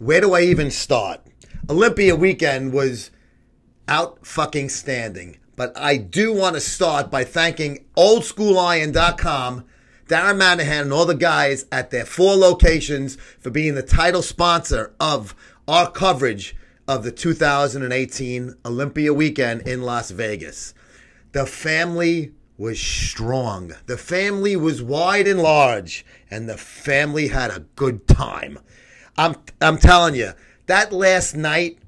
Where do I even start? Olympia Weekend was out-fucking-standing. But I do want to start by thanking OldSchoolIron.com, Darren Manahan, and all the guys at their 4 locations for being the title sponsor of our coverage of the 2018 Olympia Weekend in Las Vegas. The family was strong. The family was wide and large, and the family had a good time. I'm telling you, that last night,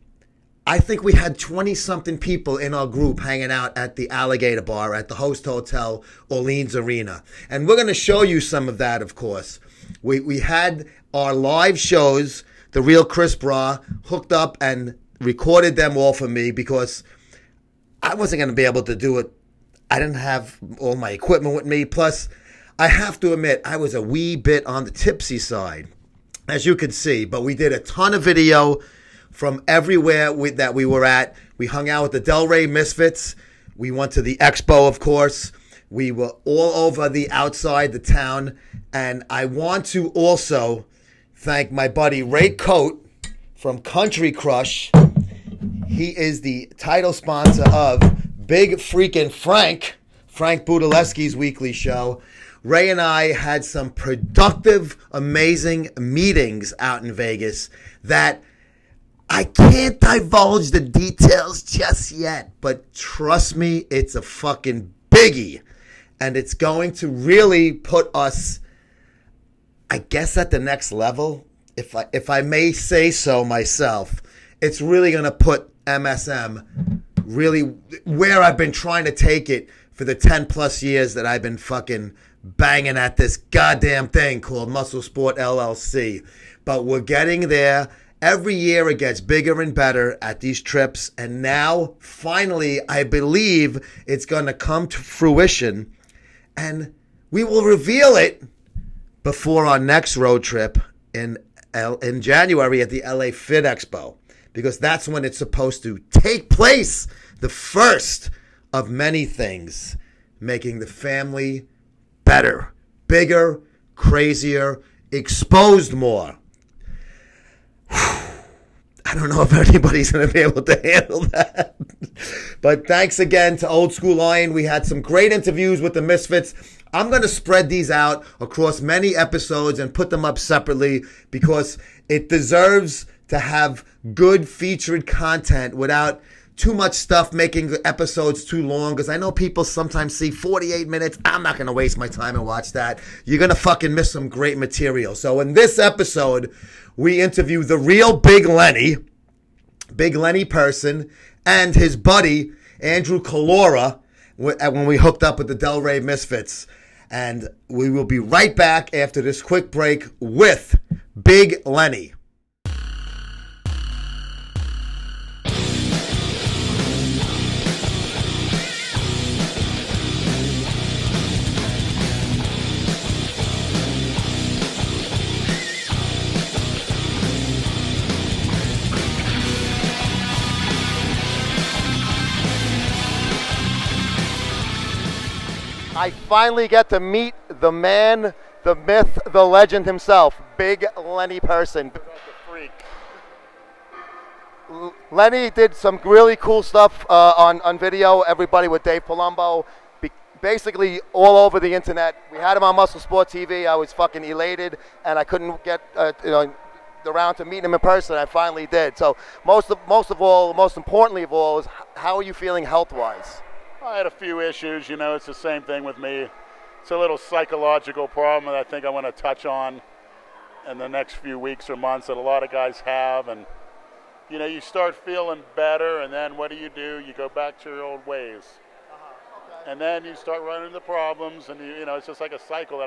I think we had 20-something people in our group hanging out at the Alligator Bar at the Host Hotel, Orleans Arena. And we're going to show you some of that, of course. We had our live shows, The Real Chris Bra, hooked up and recorded them all for me because I wasn't going to be able to do it. I didn't have all my equipment with me. Plus, I have to admit, I was a wee bit on the tipsy side, as you can see. But we did a ton of video from everywhere that we were at. We hung out with the Delray Misfits. We went to the expo, of course. We were all over the outside the town. And I want to also thank my buddy Ray Coate from Country Crush. He is the title sponsor of Big Freakin' Frank Budaleski's weekly show. Ray and I had some productive, amazing meetings out in Vegas that I can't divulge the details just yet, but trust me, it's a fucking biggie. And it's going to really put us, I guess, at the next level. If I may say so myself, it's really going to put MSM really where I've been trying to take it for the 10 plus years that I've been fucking banging at this goddamn thing called Muscle Sport LLC. But we're getting there. Every year it gets bigger and better at these trips. And now, finally, I believe it's going to come to fruition. And we will reveal it before our next road trip in January at the LA Fit Expo. Because that's when it's supposed to take place. The first of many things. Making the family better, bigger, crazier, exposed more. I don't know if anybody's going to be able to handle that. But thanks again to Old School Iron. We had some great interviews with the Misfits. I'm going to spread these out across many episodes and put them up separately because it deserves to have good featured content without too much stuff making the episodes too long, because I know people sometimes see 48 minutes. I'm not going to waste my time and watch that. You're going to fucking miss some great material. So in this episode, we interview the real Big Lenny person, and his buddy, Andrew Collura, when we hooked up with the Delray Misfits. And we will be right back after this quick break with Big Lenny. I finally get to meet the man, the myth, the legend himself, Big Lenny person. Freak. Lenny did some really cool stuff on video, everybody with Dave Palumbo, basically all over the internet. We had him on Muscle Sport TV. I was fucking elated, and I couldn't get around to meeting him in person. I finally did. So most importantly of all, is how are you feeling health-wise? I had a few issues, it's the same thing with me. It's a little psychological problem that I think I want to touch on in the next few weeks or months that a lot of guys have. And, you start feeling better, and then what do? You go back to your old ways. Okay. And then you start running into problems, and, it's just like a cycle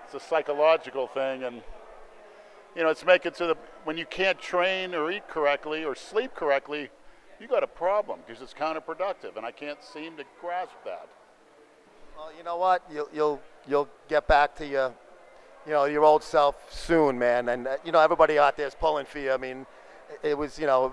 it's a psychological thing. And, it's making to when you can't train or eat correctly or sleep correctly, you got a problem because it's counterproductive, and I can't seem to grasp that. Well, you know what? You'll get back to your old self soon, man. And everybody out there is pulling for you. I mean, it was as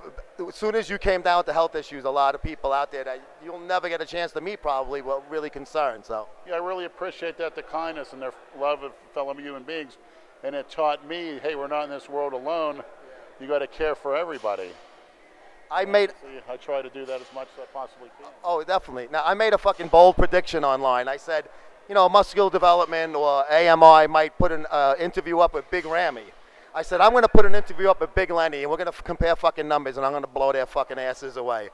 soon as you came down with the health issues, a lot of people out there that you'll never get a chance to meet probably were really concerned. So yeah, I really appreciate that, the kindness and their love of fellow human beings, and it taught me, hey, we're not in this world alone. you got to care for everybody. I try to do that as much as I possibly can. Oh, definitely. Now, I made a fucking bold prediction online. I said, you know, muscular development or AMI might put an interview up with Big Ramy. I said, I'm going to put an interview up with Big Lenny, and we're going to compare fucking numbers, and I'm going to blow their fucking asses away.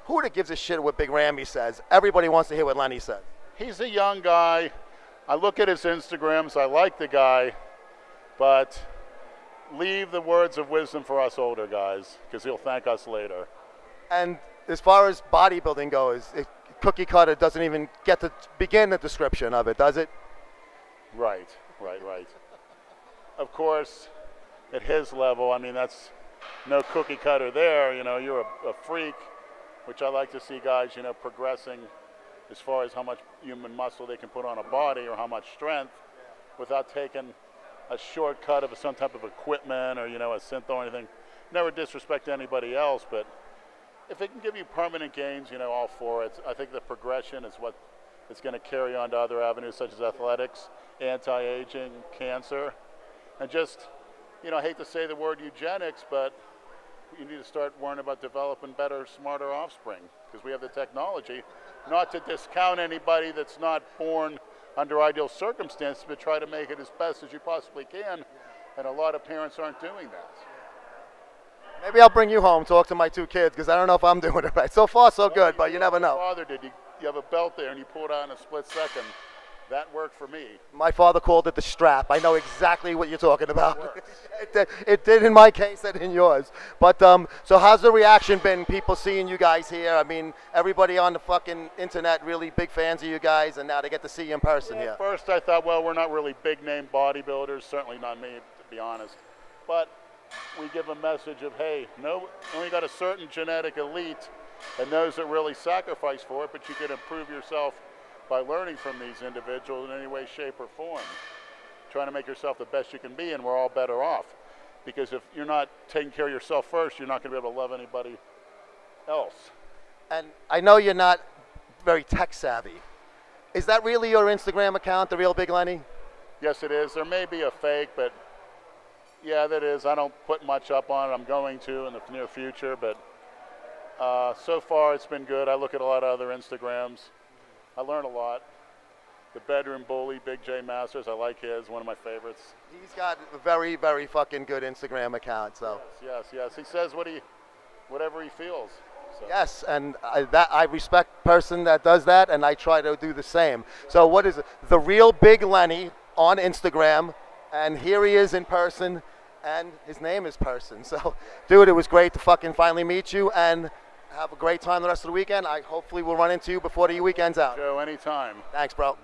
Who the gives a shit what Big Ramy says? Everybody wants to hear what Lenny says. He's a young guy. I look at his Instagrams. I like the guy, but leave the words of wisdom for us older guys, because he'll thank us later. And as far as bodybuilding goes, cookie cutter doesn't even get to begin the description of it, does it? Right. Of course, at his level, I mean, that's no cookie cutter there. You know, you're a freak, which I like to see guys, you know, progressing as far as how much human muscle they can put on a body or how much strength without taking a shortcut of some type of equipment or, you know, a synth or anything. Never disrespect anybody else, but if it can give you permanent gains, you know, all for it. I think the progression is what is going to carry on to other avenues such as athletics, anti-aging, cancer, and just, you know, I hate to say the word eugenics, but you need to start worrying about developing better, smarter offspring because we have the technology. Not to discount anybody that's not born under ideal circumstances, but try to make it as best as you possibly can. And a lot of parents aren't doing that. Maybe I'll bring you home, talk to my 2 kids, because I don't know if I'm doing it right. So far, so good, but you never know. My father did. You have a belt there, and you pull it out in a split second. That worked for me. My father called it the strap. I know exactly what you're talking about. It did in my case and in yours. But so how's the reaction been, people seeing you guys here? I mean, everybody on the fucking internet really big fans of you guys, and now they get to see you in person here. At first I thought, well, we're not really big-name bodybuilders, certainly not me, to be honest. But we give a message of, hey, no, only got a certain genetic elite and those that really sacrifice for it, but you can improve yourself by learning from these individuals in any way, shape, or form. Trying to make yourself the best you can be, and we're all better off. Because if you're not taking care of yourself first, you're not going to be able to love anybody else. And I know you're not very tech savvy. Is that really your Instagram account, The Real Big Lenny? Yes, it is. There may be a fake, but yeah, that is. I don't put much up on it. I'm going to in the near future, but so far it's been good. I look at a lot of other Instagrams. I learn a lot. The Bedroom Bully, Big J Masters, I like his, one of my favorites. He's got a very, very fucking good Instagram account. So yes. He says whatever he feels. So. Yes, and I respect person that does that, and I try to do the same. So what is it? The Real Big Lenny on Instagram, and here he is in person, and his name is Person. So, dude, it was great to fucking finally meet you, and have a great time the rest of the weekend. Hopefully we'll run into you before the weekend's out. Joe, anytime. Thanks, bro.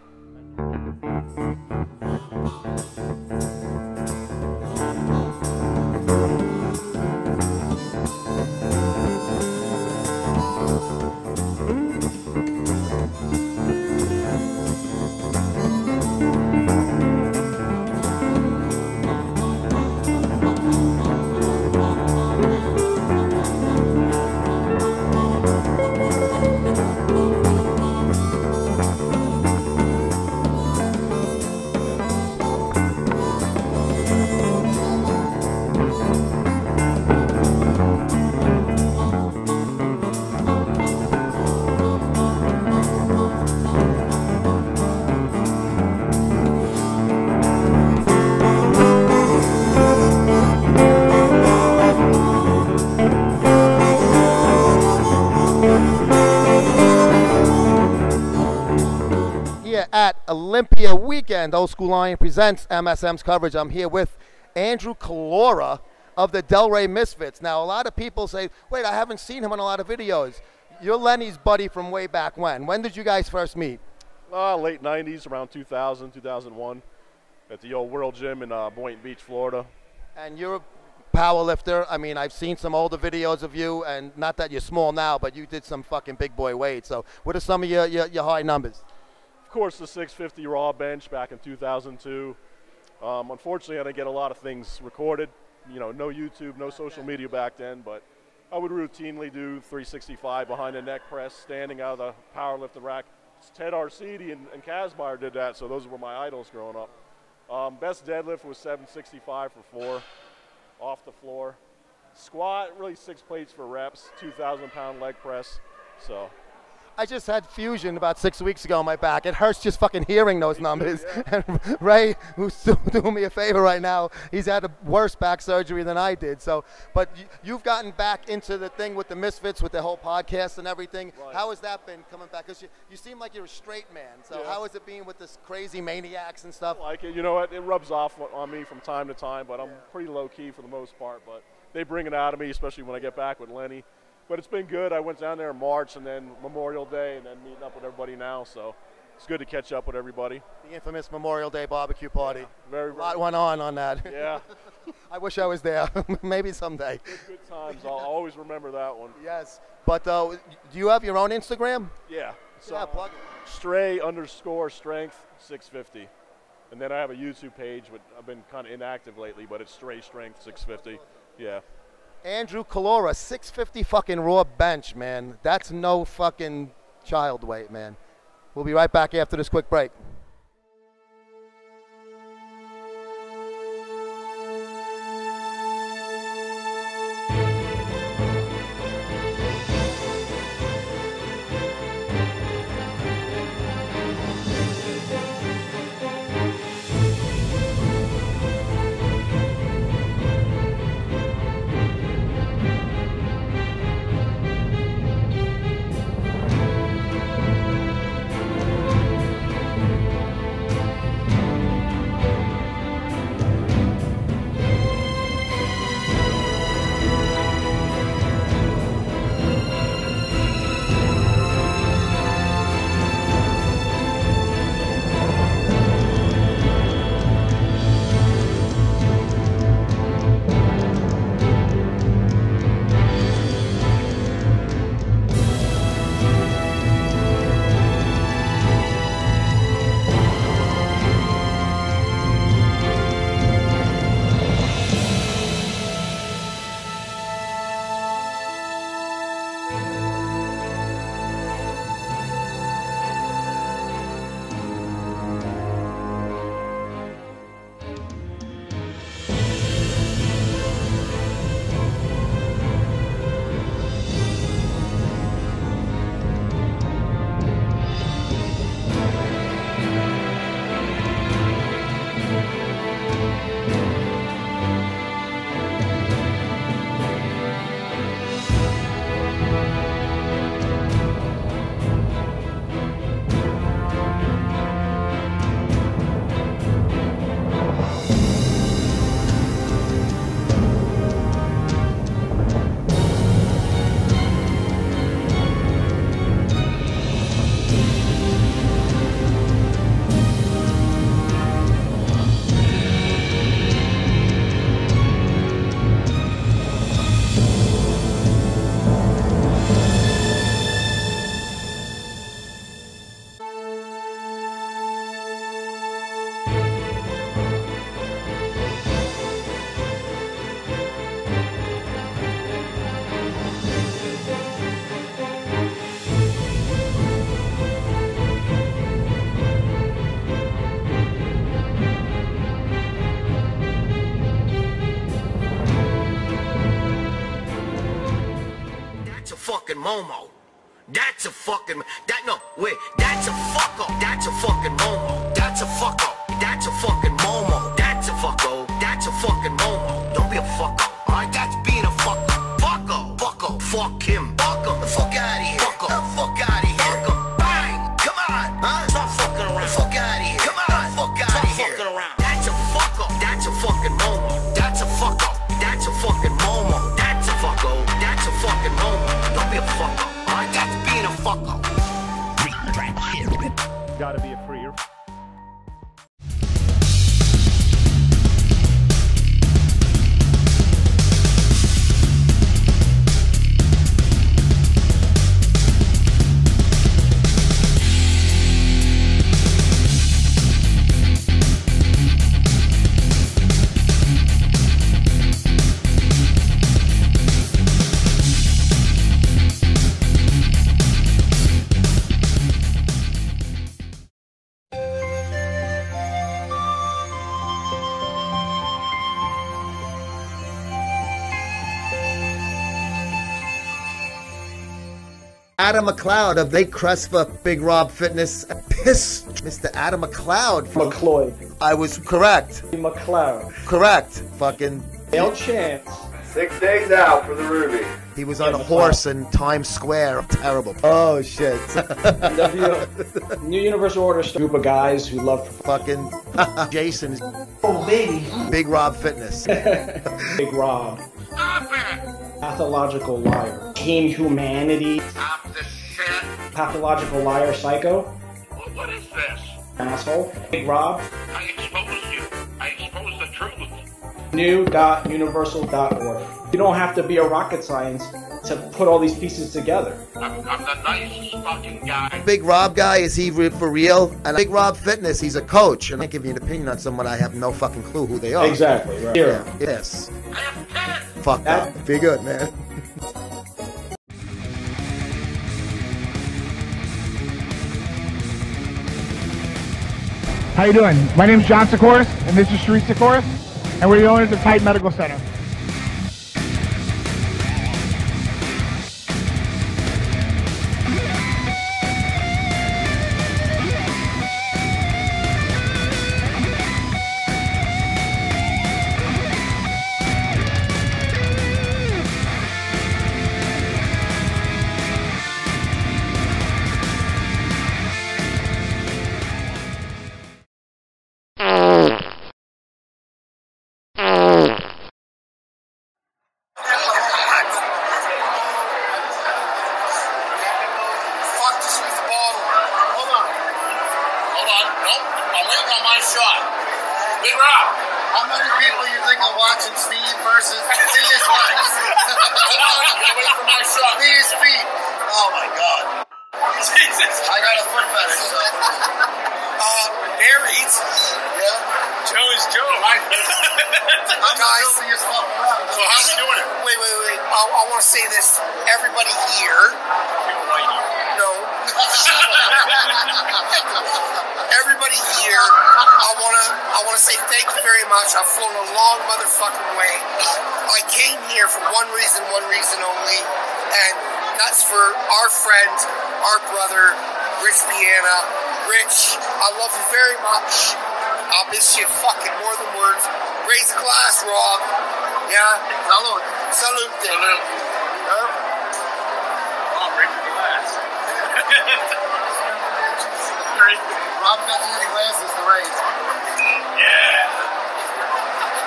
At Olympia Weekend, Old School Lion presents MSM's coverage. I'm here with Andrew Collura of the Delray Misfits. Now, a lot of people say, wait, I haven't seen him on a lot of videos. You're Lenny's buddy from way back when. When did you guys first meet? Late 90s, around 2000, 2001, at the old World Gym in Boynton Beach, Florida. And you're a power lifter. I mean, I've seen some older videos of you, and not that you're small now, but you did some fucking big boy weights. So what are some of your high numbers? Of course, the 650 raw bench back in 2002. Unfortunately, I didn't get a lot of things recorded. You know, no YouTube, no social media back then, but I would routinely do 365 behind the neck press, standing out of the powerlifting rack. Ted Arcidi and Kazmaier did that, so those were my idols growing up. Best deadlift was 765 for 4 off the floor. Squat, really 6 plates for reps, 2,000-pound leg press. So. I just had fusion about 6 weeks ago on my back. It hurts just fucking hearing those numbers. Yeah. And Ray, who's doing me a favor right now, he's had a worse back surgery than I did. So, but you've gotten back into the thing with the Misfits, with the whole podcast and everything. Right. How has that been coming back? Because you seem like you're a straight man. So how is it being with this crazy maniacs and stuff? I like it. You know what? It rubs off on me from time to time, but I'm pretty low-key for the most part. But they bring it out of me, especially when I get back with Lenny. But it's been good. I went down there in March and then Memorial Day and then meeting up with everybody now. So it's good to catch up with everybody. The infamous Memorial Day barbecue party. Yeah, a lot went on that. Yeah. I wish I was there. Maybe someday. Good times. I'll always remember that one. Yes. But do you have your own Instagram? Yeah. So, plug it. Stray_strength 650. And then I have a YouTube page, but I've been kind of inactive lately, but it's Stray Strength 650. Yeah. Andrew Collura, 650 fucking raw bench, man. That's no fucking child weight, man. We'll be right back after this quick break. fucking Momo. That's a fucking, that's a fuck up. That's a fucking Momo. That's a fuck up. That's a fucking Momo. That's a fuck up. That's a fucking Momo. Don't be a fuck up. Alright, that's being a fuck up. Fuck up. Fuck up. Fuck him. Fuck up. The fuck out of here. Fuck up. The fuck out of here. Fuck up. Bang. Come on. Huh? Stop fucking around. Fuck out of here. Come on. Fuck out of here. Fucking around. That's a fuck up. That's a fucking Momo. That's a fuck up. That's a fucking Momo. That's a fuck up. That's a fucking Momo. Don't be a fuck up. Alright, that's being a fuck up. Gotta be a freer. Adam McLeod of Lake Crest for Big Rob Fitness. Piss, Mr. Adam McLeod. McLeod. I was correct. McLeod. Correct. Fucking. Dale Chance. 6 days out for the Ruby. He was on a horse in Times Square. Terrible. Oh, shit. New Universal Order group of guys who love fucking Jason. Oh, baby. Big Rob Fitness. Big Rob. Pathological liar. Team Humanity. Stop the shit. Pathological liar psycho. What is this? Asshole. Big Rob. I exposed you. I exposed the truth. New.universal.org. You don't have to be a rocket science to put all these pieces together. I'm the nicest fucking guy. Big Rob guy, is he for real? And Big Rob Fitness, he's a coach. And I can't give you an opinion on someone I have no fucking clue who they are. Exactly. Right. Zero. Yes. I have 10. Fuck that. Be good, man. How you doing? My name's John Sikoris, and this is Sharice Sikoris, and we're the owners of Titan Medical Center. I've flown a long motherfucking way. I came here for one reason only, and that's for our friend, our brother, Rich Piana. Rich, I love you very much. I'll miss you fucking more than words. Raise a glass, Rob. Yeah? Salute. Salute. Salute. Oh, raise a glass. Rob got too many glasses to raise. Yeah.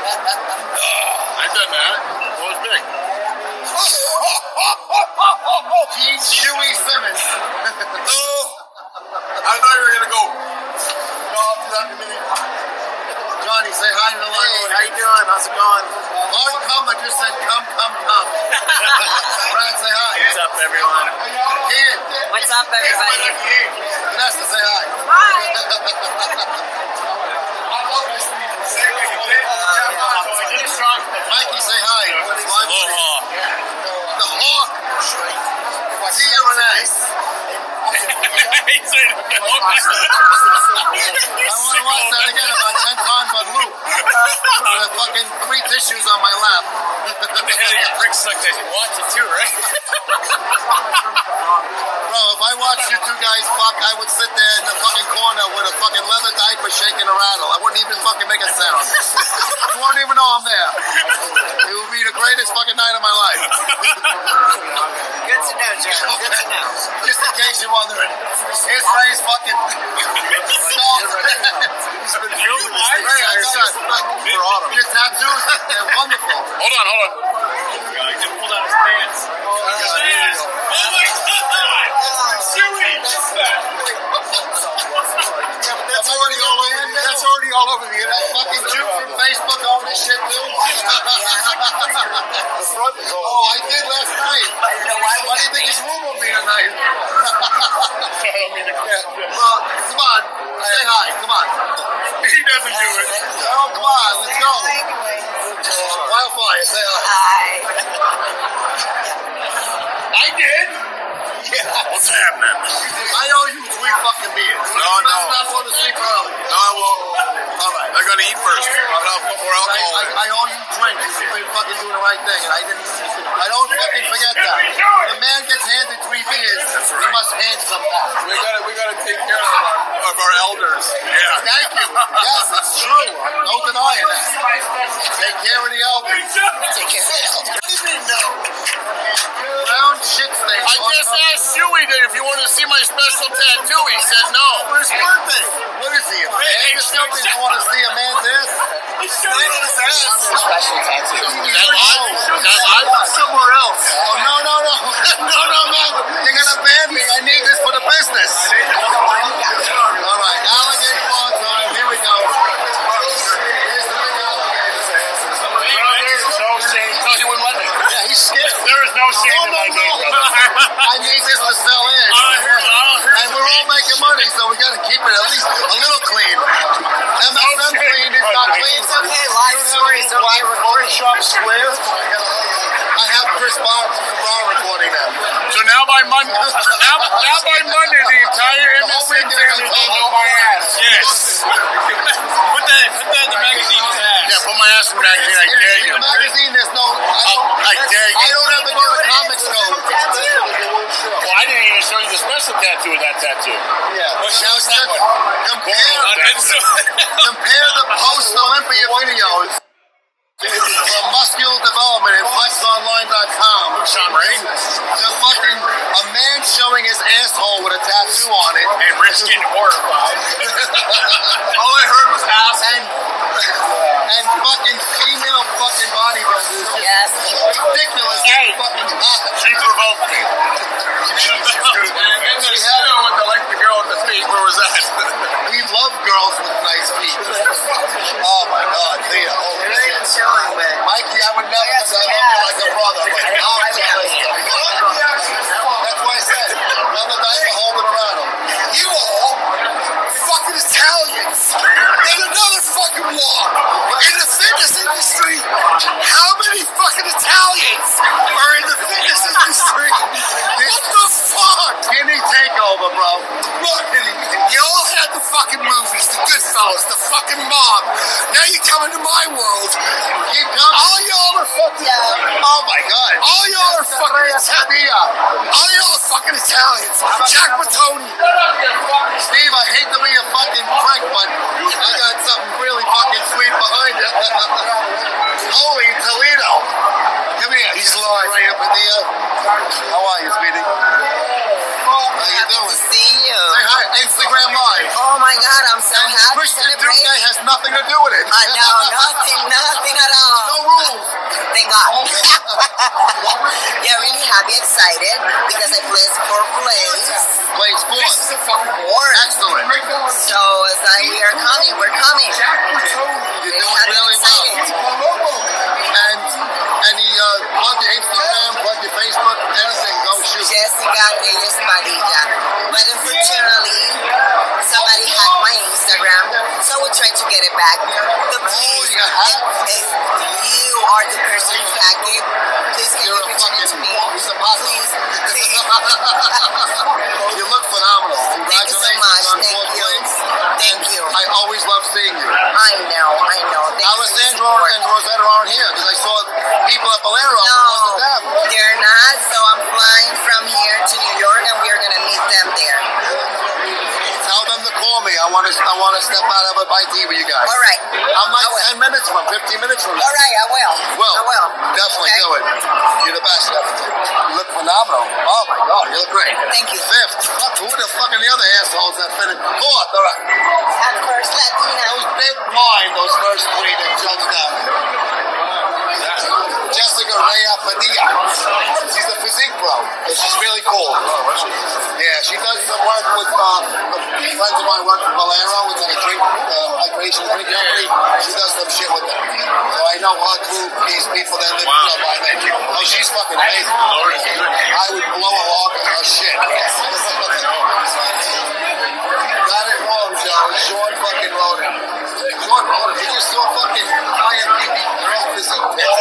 I've done that. What was big? Gene Chewy Simmons. Oh, I thought you were going to go. No, I'll do that in a minute. Johnny, say hi to the line. Hey, how you doing? How's it going? Long come, I just said come. Brad, say hi. What's up, everyone? Ian. What's up, everybody? Vanessa, say hi. Hi. Mikey, say hi. Aloha. The Hawk. See you, Renee. I want to watch that again about 10 times on loop. With fucking 3 tissues on my lap. They had to get prick sucked as you watch it too, right? Bro, if I watched you two guys fuck, I would sit there in the fucking corner with a fucking leather diaper shaking a rattle. I wouldn't even fucking make a sound. You won't even know I'm there. It would be the greatest fucking night of my life. Good to know, John. Good to know. Just in case you're wondering. His face fucking he's been filming this thing. Your tattoos, they're wonderful. Hold on. He just pulled out his pants. Oh my god! That's already all over the internet. Fucking Jew from Facebook on this shit too. Oh, I did last night. Why do you think his room will be tonight? Well, come on. Say hi. Come on. He doesn't do it. Oh, come on. Let's go. Wildfire, say hi. I did. Yeah. What's happening? I owe you 3 fucking beers. No. I'm not going to sleep early. No, I won't. All right. I got to eat first. I'll put more alcohol. I owe you drinks. You've been fucking doing the right thing, and I don't fucking forget that. The man gets handed 3 beers. That's Yes, it's true. No denying that. Take care of the elbow. Take care of the elbow. What do you mean, no? Brown shit stain. I just asked Shuey if you wanted to see my special tattoo. He said no. For his birthday. What is he, a man or something? You want to see a man's ass? He's showing his ass. Special tattoo. Is that live? Is that live? Somewhere else. Oh, no. You're going to ban me. I need this for the business. All right. Alligator paw time. Here we go. Here's the big alligator. There's no shame. No, he wouldn't let me. Yeah, he's scared. There is no shame in my name, brother. I need this to sell in. And we're all making money, so we got to keep it at least a little clean. MSM clean is not clean. It's okay, live stories. Live Photoshop square. I have Chris Barr recording them. So now by Monday, the entire MSTV family will know my ass. Yes. Put that in the magazine. Yeah, put my ass in the magazine. I dare you. In the magazine, there's no. I dare you. I don't have to go to the comics store. Well, I didn't even show you the special tattoo of that tattoo. Yeah. What show is that one? Compare the post-Olympia videos from Muscular Development at flexonline.com. Sean Ray. To fucking a man showing his asshole with a tattoo on it. And Rich getting horrified. All I heard was ass. And fucking female fucking bodybuilders. Yes. Ridiculous. Hey, fucking she provoked me. And the shadow with the girl with the feet, where was that? We love girls with nice feet. Oh my God, Leah. You're not even showing, but Mikey, I would never say I love you like a brother. That's why I said, another night to hold it around him. You all fucking Italians. And another fucking war. In the fitness industry, how many fucking Italians are in the fitness industry? What the fuck? Skinny takeover, bro. Look, you all had the fucking movies, the Goodfellas, the fucking mob. Now you come into my world. Keep coming. All y'all are fucking. Oh my God. All y'all are fucking Italians. All y'all are fucking Italians. Jack Matoni. Steve, I hate to be a fucking prick, but I got something really fucking sweet behind you. Holy Toledo. Come here. He's live. Right up at the, how are you, sweetie? How you doing? see you. Say hi. Instagram Live. Oh my God, I'm so happy. Christian Duke Celebrate. Day has nothing to do with it. I know, nothing at all. No rules. Thank God. Yeah, really happy, excited because I placed 4th place. Plays fourth. Fourth. Excellent. So it's like we're coming. You're doing really well. And plug your Instagram, plug your Facebook, anything, go shoot. Jessica Reyes Padilla. But unfortunately, somebody hacked my Instagram, so we tried to get it back. But please, you got hacked? if you are the person who hacked it, please can you return it to me? Please. You look phenomenal. Thank you so much. Thank you. I always love seeing you. I know. Thank you. Alessandro and Rosetta aren't here because I saw people at Bolero. No, It wasn't them. they're not. So I'm flying from here to New York, and we are gonna meet them there. Tell them to call me. I want to step out of a bite to eat with you guys. All right. I'm like I will. 10 minutes from, 15 minutes from now. All right, I will. Well, I will. definitely Okay. do it. You're the best. You look phenomenal. Oh my God, you look great. Thank you. Fifth. Fuck, who the fuck are the other assholes that fit in? Fourth, all right. At first, Latina. Those big blind, those first three that jumped down. Jessica Reyes Padilla. She's a physique pro. She's really cool. Yeah, she does some work with friends of mine work for Bolero, with like a drink, hydration drink company. She does some shit with them. So I know her crew, these people that live by me. Oh, she's fucking amazing. I would blow her off with her shit. Got it wrong, Joe. Sean fucking wrote it. Sean wrote it. He just saw fucking IMDb girl physique pics.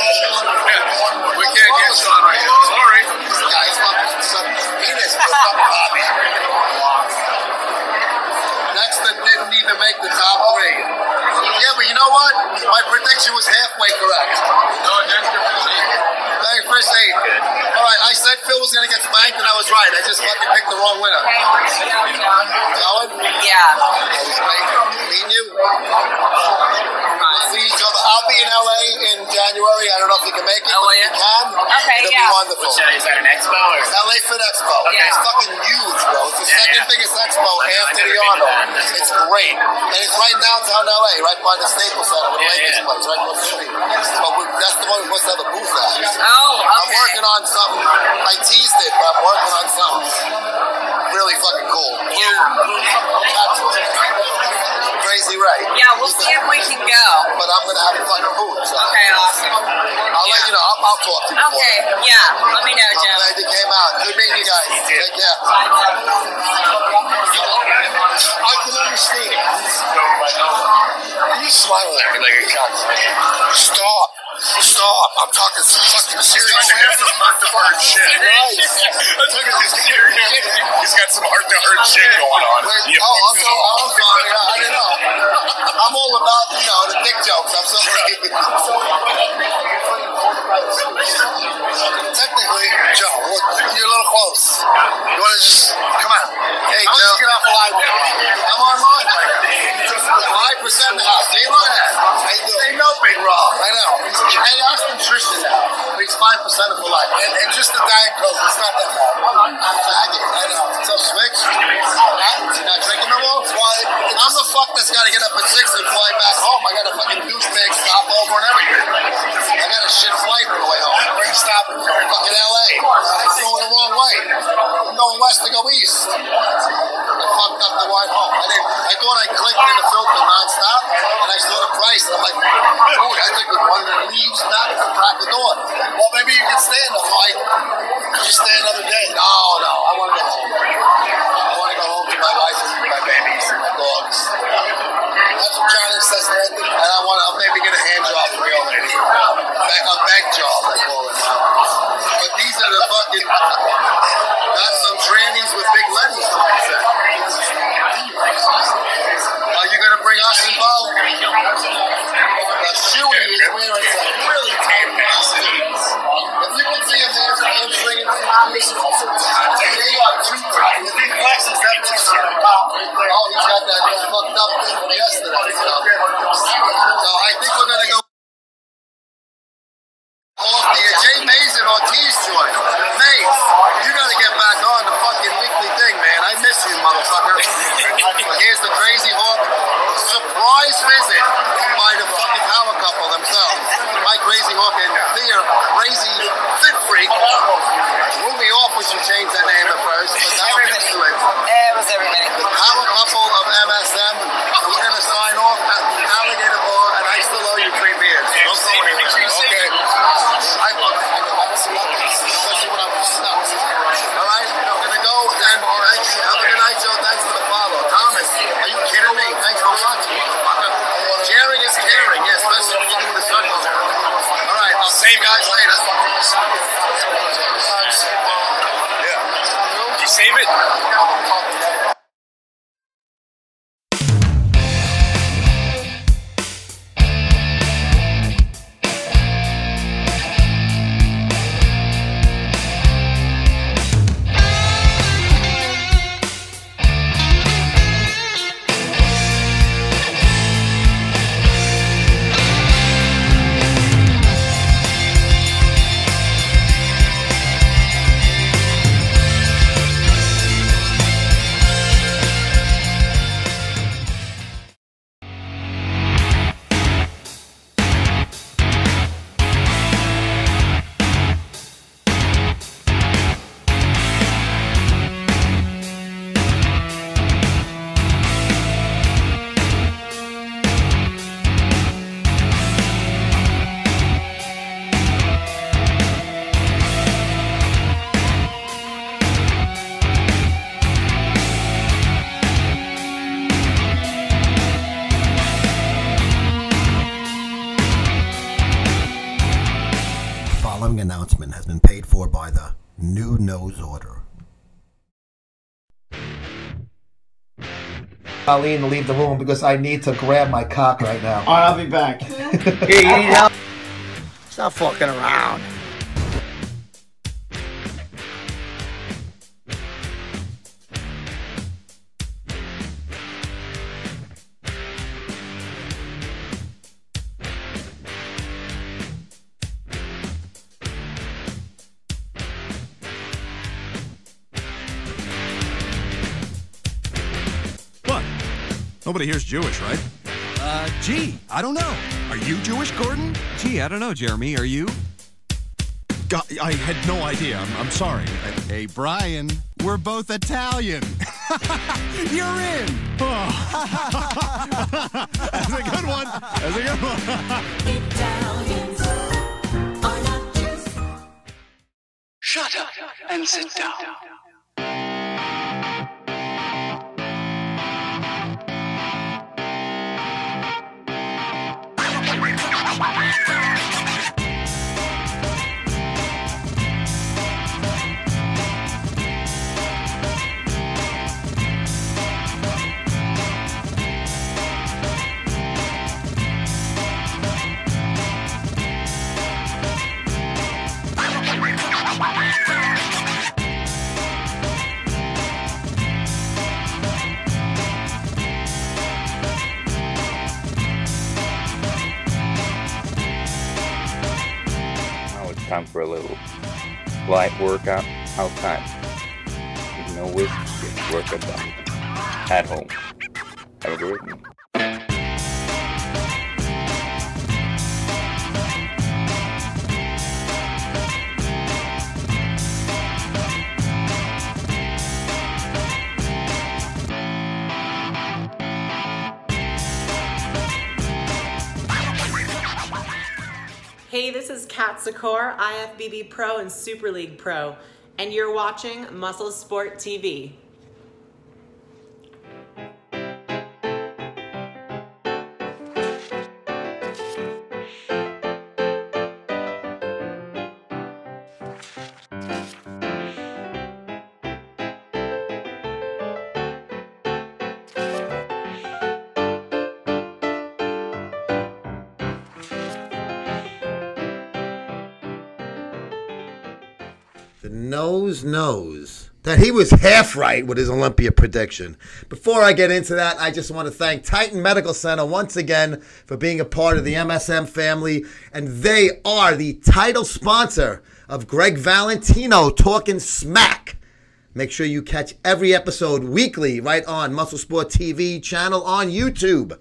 We can't get Sean right now. Sorry. This guy's fucking some penis for a fucking hobby. Next that didn't even make the top 3. Yeah, but you know what? My prediction was halfway correct. No, that's your physique. Thanks Chris 8. All right, I said Phil was going to get spanked, and I was right. I just fucking picked the wrong winner. Going? Yeah. That was great. Me and you. See each other. I'll be in LA in January. I don't know if you can make it, but if you can, it'll be wonderful. Is that an expo? Or? LA Fit Expo. Yeah. It's fucking huge, bro. It's the second biggest expo after the Arnold. It's great. And it's right downtown LA, right by the Staples Center with Lakers place, right across the street. But that's the one who must have a booth at. Oh, okay. I'm working on something. I teased it, but I'm working on something really fucking cool. Crazy Ray. Yeah, we'll see if we can go. But I'm gonna have a fucking booth. So. Okay, awesome. I'll let you know. I'll talk to you. Okay, yeah. Let me know, Joe. I'm glad you came out. Good meeting you guys. Take care. I can understand. You smiling at me like a cock. Stop. Stop. I'm talking some fucking serious shit. He's got some heart-to-heart shit going on. I'm sorry. I don't know. I'm all about, the dick jokes. I'm sorry. Technically, Joe, you're a little close. You want to just, come on. Hey, Joe. Get off live now. I'm online right now. 5% now. Do you like that? Ain't no big wrong. I know. Hey, ask nutrition now. It's 5% of the life. And just the Diet Coke, it's not that bad. Faggot. I know. What's up, Smix? You're not drinking no more? Why? I'm the fuck that's got to get up at 6 and fly back home. I got a fucking douchebag stop over and everything. I got a shit flight on the way home. Where you stopping? Fucking LA. I'm going the wrong way. I'm going west to go east. I fucked up the ride home. I thought I clicked in the filter nonstop, and I saw the price, and I'm like, oh, I think with one that leaves back and crack the door. Well, maybe you can stay in the flight. Could you stay another day? No, I want to go home. I want to go home to my wife and my babies and my dogs. That's what Johnny says to Anthony, and I'll maybe get a hand job from the old lady. A bank job, I call it now. But these are the fucking, got some trannies with Big Lenny, somebody said. Are you going to bring us involved? Now, Shuey is wearing some really tight passes. If you can see a man's hamstring and they are too tight. If he flexes that bitch to the top, oh, he's got that fucked up thing from yesterday. So I think we're going to go off the Jay Mays and Ortiz joint. Mays, you got to get back on the fucking weekly thing, man. I miss you, motherfucker. But here's the Crazy Hawk surprise visit by the fucking power couple themselves. My Crazy Hawk and Thea, Crazy Fit Freak. Threw me off when you changed that name at first, but now I'm used to it. It was everybody. The power couple of MSM, and we're going to sign off at the Alligator Bar, and I still owe you 3 beers. Don't go anywhere. Okay. Especially when I'm stuck. All right, I'm going to go, and have a good night, Joe. Thanks for the follow. Thomas, are you kidding me? Thanks for watching, motherfucker. Sharing is caring, yeah, especially when you do the sun. All right, I'll see you guys later. Yeah. Did you save it? Announcement has been paid for by the New Nose Order. Eileen to leave the room because I need to grab my cock right now. Alright, I'll be back. Here, you need help? Stop fucking around. Nobody here's Jewish, right? Gee, I don't know. Are you Jewish, Gordon? Gee, I don't know, Jeremy. Are you? God, I had no idea. I'm sorry. Hey, Brian, we're both Italian. You're in. That's a good one. That's a good one. Italians are not Jews. Shut up and sit down. Time for a little light workout outside. With no whiskey, just workout done at home. Have a great one. Hey, this is Kat Secor, IFBB Pro and Super League Pro, and you're watching Muscle Sport TV. The nose knows that he was half right with his Olympia prediction. Before I get into that, I just want to thank Titan Medical Center once again for being a part of the MSM family, and they are the title sponsor of Greg Valentino Talking Smack. Make sure you catch every episode weekly right on Muscle Sport TV channel on YouTube.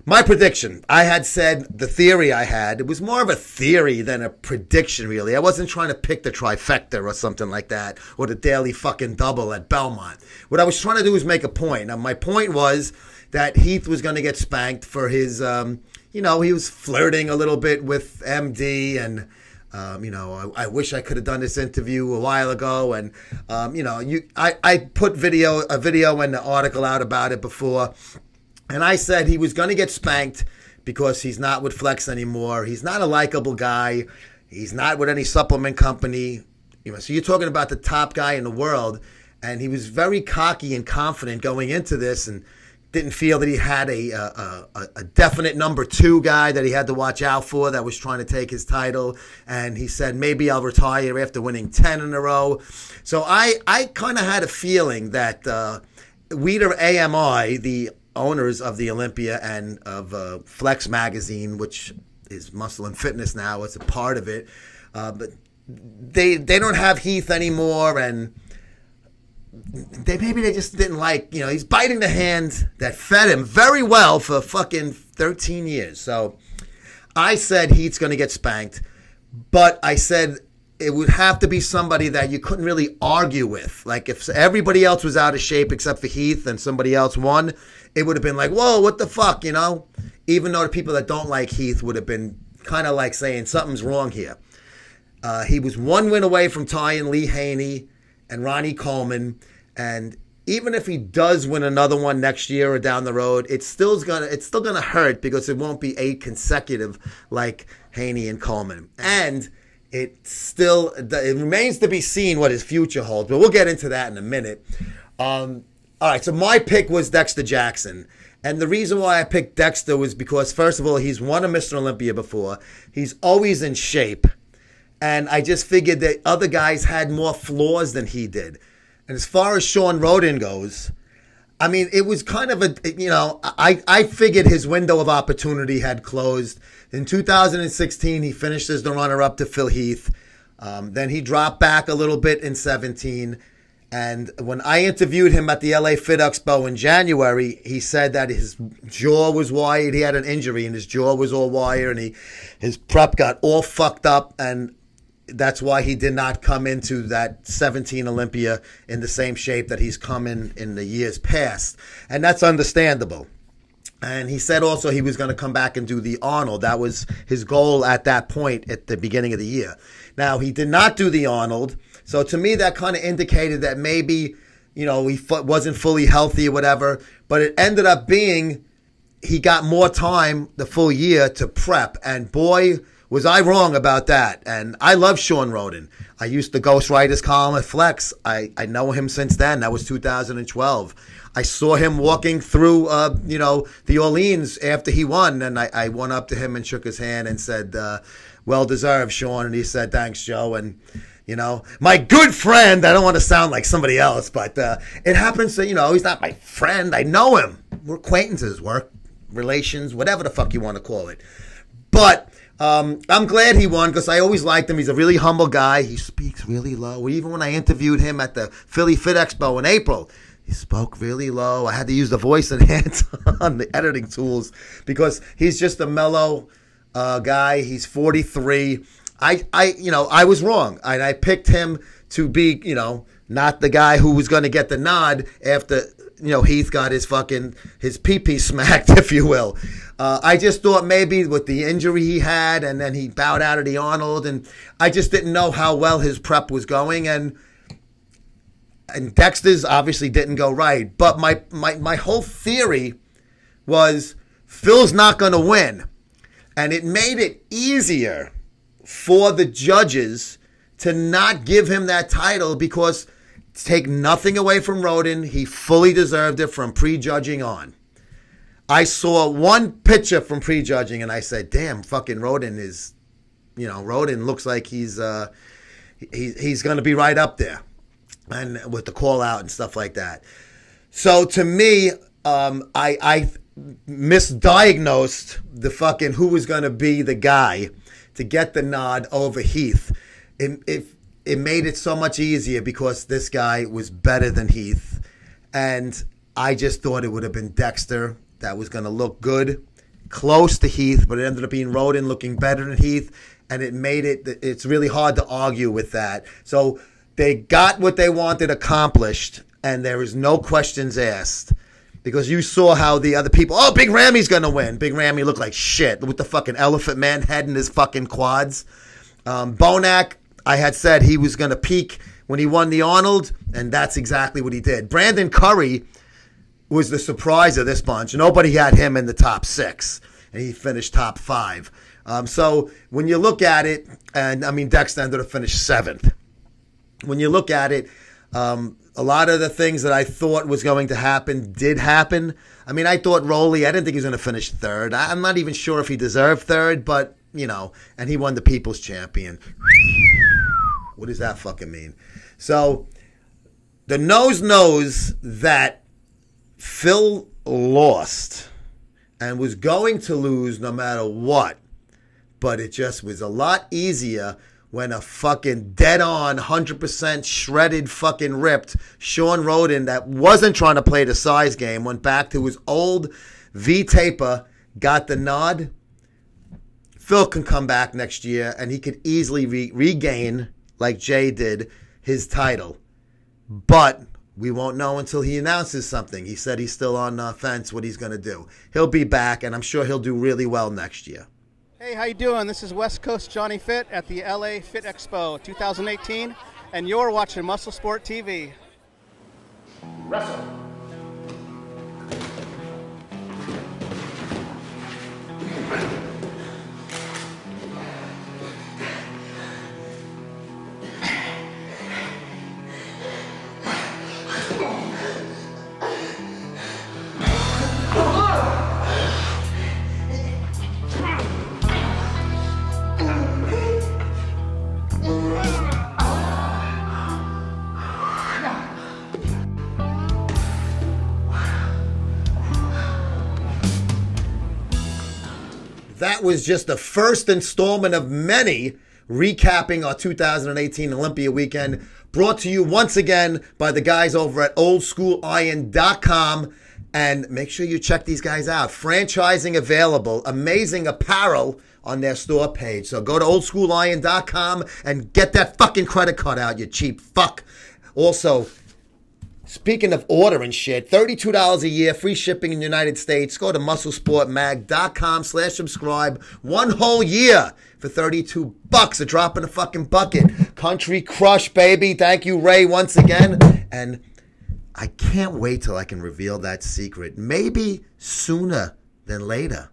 My prediction, I had said the theory I had, it was more of a theory than a prediction, really. I wasn't trying to pick the trifecta or something like that, or the daily fucking double at Belmont. What I was trying to do was make a point. Now, my point was that Heath was going to get spanked for his, he was flirting a little bit with MD, and, I wish I could have done this interview a while ago, and, I put a video and the article out about it before. And I said he was going to get spanked because he's not with Flex anymore. He's not a likable guy. He's not with any supplement company. So you're talking about the top guy in the world. And he was very cocky and confident going into this and didn't feel that he had a definite number two guy that he had to watch out for that was trying to take his title. And he said, maybe I'll retire after winning 10 in a row. So I kind of had a feeling that Weider AMI, the owners of the Olympia and of Flex magazine, which is Muscle and Fitness now, it's a part of it, but they don't have Heath anymore, and maybe they just didn't like, he's biting the hand that fed him very well for fucking 13 years. So I said Heath's going to get spanked, but I said it would have to be somebody that you couldn't really argue with. Like if everybody else was out of shape except for Heath and somebody else won, it would have been like, whoa, what the fuck, Even though the people that don't like Heath would have been kind of like saying something's wrong here. He was one win away from tying Lee Haney and Ronnie Coleman. And even if he does win another one next year or down the road, it's still gonna hurt because it won't be 8 consecutive like Haney and Coleman. And it remains to be seen what his future holds. But we'll get into that in a minute. All right, so my pick was Dexter Jackson. And the reason why I picked Dexter was because, first of all, he's won a Mr. Olympia before. He's always in shape. And I just figured that other guys had more flaws than he did. And as far as Sean Roden goes, I mean, it was kind of I figured his window of opportunity had closed. In 2016, he finished as the runner-up to Phil Heath. Then he dropped back a little bit in 17. And when I interviewed him at the LA Fit Expo in January, he said that his jaw was wired. He had an injury and his jaw was all wired, and his prep got all fucked up, and that's why he did not come into that 17 Olympia in the same shape that he's come in the years past. And that's understandable. And he said also he was going to come back and do the Arnold. That was his goal at that point at the beginning of the year. Now, he did not do the Arnold. So to me, that kind of indicated that maybe, he wasn't fully healthy or whatever. But it ended up being he got more time the full year to prep. And boy, was I wrong about that. And I love Sean Roden. I used to ghostwrite his column at Flex. I know him since then. That was 2012. I saw him walking through, the Orleans after he won. And I went up to him and shook his hand and said, well deserved, Sean. And he said, thanks, Joe. And, my good friend, I don't want to sound like somebody else, but it happens to, he's not my friend. I know him. We're acquaintances, work relations, whatever the fuck you want to call it. But I'm glad he won because I always liked him. He's a really humble guy. He speaks really low. Even when I interviewed him at the Philly Fit Expo in April, he spoke really low. I had to use the voice enhance on the editing tools because he's just a mellow guy. He's 43. I was wrong. I picked him to be, not the guy who was going to get the nod after, Heath got his pee-pee smacked, if you will. I just thought maybe with the injury he had, and then he bowed out of the Arnold, and I just didn't know how well his prep was going, and Dexter's obviously didn't go right. But my whole theory was Phil's not going to win, and it made it easier for the judges to not give him that title because take nothing away from Roden, he fully deserved it from prejudging on. I saw one picture from prejudging and I said, damn, fucking Roden is, Roden looks like he's going to be right up there and with the call out and stuff like that. So to me, I misdiagnosed the fucking who was going to be the guy to get the nod over Heath. It made it so much easier because this guy was better than Heath. And I just thought it would have been Dexter that was going to look good, close to Heath, but it ended up being Roden looking better than Heath. And it's really hard to argue with that. So they got what they wanted accomplished, and there is no questions asked. Because you saw how the other people, Big Ramy's going to win. Big Ramy looked like shit with the fucking Elephant Man head in his fucking quads. Bonac, I had said he was going to peak when he won the Arnold, and that's exactly what he did. Brandon Curry was the surprise of this bunch. Nobody had him in the top 6, and he finished top 5. So when you look at it, Dexter ended up finished 7th. When you look at it, a lot of the things that I thought was going to happen did happen. I thought Rowley, I didn't think he was going to finish 3rd. I'm not even sure if he deserved 3rd, but, and he won the People's Champion. What does that fucking mean? So, the nose knows that Phil lost and was going to lose no matter what, but it just was a lot easier when a fucking dead-on, 100% shredded, fucking ripped Sean Roden that wasn't trying to play the size game, went back to his old V-taper, got the nod. Phil can come back next year, and he could easily regain, like Jay did, his title. But we won't know until he announces something. He said he's still on the fence what he's going to do. He'll be back, and I'm sure he'll do really well next year. Hey, how you doing? This is West Coast Johnny Fit at the LA Fit Expo 2018, and you're watching Muscle Sport TV. Wrestle. That was just the first installment of many recapping our 2018 Olympia Weekend. Brought to you once again by the guys over at oldschooliron.com. And make sure you check these guys out. Franchising available. Amazing apparel on their store page. So go to oldschooliron.com and get that fucking credit card out, you cheap fuck. Also, speaking of ordering shit, $32 a year, free shipping in the United States. Go to musclesportmag.com/subscribe. 1 whole year for $32. A drop in a fucking bucket. Country Crush, baby. Thank you, Ray, once again. And I can't wait till I can reveal that secret. Maybe sooner than later.